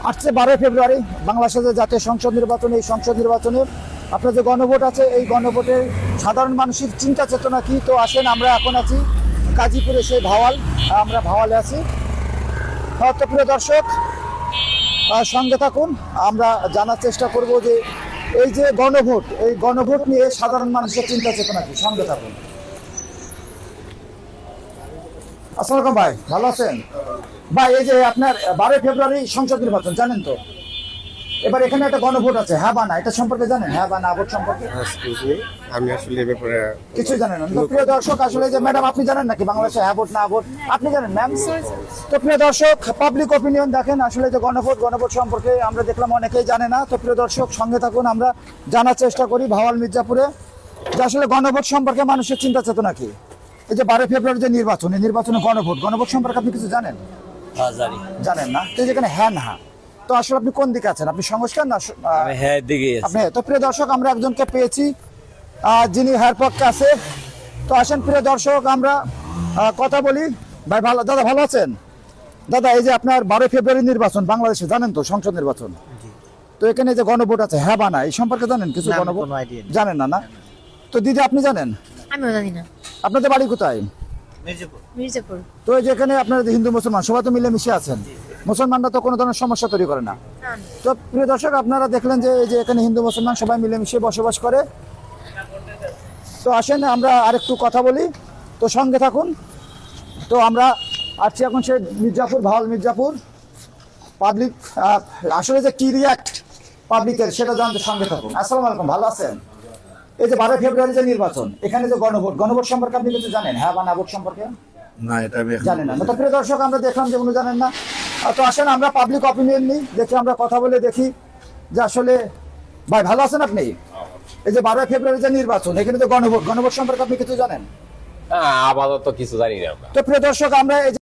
আসছে 12 ফেব্রুয়ারি বাংলাদেশের জাতীয় সংসদ নির্বাচন। এই সংসদ নির্বাচনে আপনার যে গণভোট আছে, এই গণভোটের সাধারণ মানুষের চিন্তা চেতনা কি? তো আসেন, আমরা এখন আছি গাজীপুরে, সেই ভাওয়াল, আমরা ভাওয়ালে আছি। তো প্রিয় দর্শক, সঙ্গে থাকুন, আমরা জানার চেষ্টা করব যে এই যে গণভোট, এই গণভোট নিয়ে সাধারণ মানুষের চিন্তা চেতনা কি। সঙ্গে থাকুন। আসসালামু আলাইকুম ভাই, ভালো আছেন ভাই? এই যে আপনার 12 ফেব্রুয়ারি সংসদ নির্বাচন, জানেন তো? এবার এখানে একটা গণভোট আছে, হ্যাঁ বা না, এটা সম্পর্কে জানেন? হ্যাঁ বা না ভোট সম্পর্কে আমি আসলে এ ব্যাপারে কিছু জানেন না। তো প্রিয় দর্শক, আসলে যে ম্যাডাম আপনি জানেন নাকি বাংলাদেশে হ্যাঁ ভোট না ভোট? আপনি জানেন ম্যাম? তো প্রিয় দর্শক, পাবলিক অপিনিয়ন দেখেন, আসলে যে গণভোট সম্পর্কে আমরা দেখলাম অনেকেই জানে না। তো প্রিয় দর্শক, সঙ্গে থাকুন, আমরা জানার চেষ্টা করি ভাওয়াল মির্জাপুরে যে আসলে গণভোট সম্পর্কে মানুষের চিন্তা চেতনা কি। এই যে 12 ফেব্রুয়ারি যে নির্বাচন, এই নির্বাচনে গণভোট সম্পর্কে আপনি কিছু জানেন? জানেন না? তো যেখানে হ্যাঁ না, তো আসলে আপনি কোন দিকে আছেন? আপনি সংস্কার না হ্যাঁ দিকে আপনি? তো প্রিয় দর্শক, আমরা একজনকে পেয়েছি যিনি হ্যার পক্ষে আছে। তো আসেন প্রিয় দর্শক, আমরা কথা বলি। ভাই ভালো, দাদা ভালো আছেন? দাদা, এই যে আপনার 12 ফেব্রুয়ারি নির্বাচন বাংলাদেশে, জানেন তো সংসদ নির্বাচন? তো এখানে যে গণভোট আছে, হ্যাঁ বা না, এই সম্পর্কে জানেন কিছু? গণভোট জানেন না? না? তো দিদি আপনি জানেন? আমিও জানি না। আপনাদের বাড়ি কোথায়? মির্জাপুর। তো এই যে এখানে আপনার হিন্দু মুসলমান সবাই তো মিলেমিশে আছেন, মুসলমানরা তো কোনো ধরনের সমস্যা তৈরি করে না। তো প্রিয় দর্শক, আপনারা দেখলেন যে এই যে এখানে হিন্দু মুসলমান সবাই মিলেমিশে বসবাস করে। তো আসেন আমরা আরেকটু কথা বলি, তো সঙ্গে থাকুন। তো আমরা আসছি এখন সে মির্জাপুর, ভাওয়াল মির্জাপুর পাবলিক, আসলে যে কি রিয়াক্ট পাবলিকের সেটা জানতে সঙ্গে থাকুন। আসসালামু আলাইকুম, ভালো আছেন? এই যে 12 ফেব্রুয়ারি যে নির্বাচন, এখানে যে গণভোট সম্পর্কে আপনি কিছু জানেন? হ্যাঁ বা না ভোট সম্পর্কে না, এটা আমি জানেন না? তো প্রিয় দর্শক, আমরা দেখলাম যে উনি জানেন না। তো আসেন আমরা পাবলিক অপিনিয়ন নিই, দেখি, আমরা কথা বলে দেখি যে আসলে। ভাই ভালো আছেন আপনি? এই যে 12 ফেব্রুয়ারি যে নির্বাচন, এখানে তো গণভোট সম্পর্কে আপনি কিছু জানেন? আপাতত কিছু জানি না আমরা। তো প্রিয় দর্শক, আমরা এই যে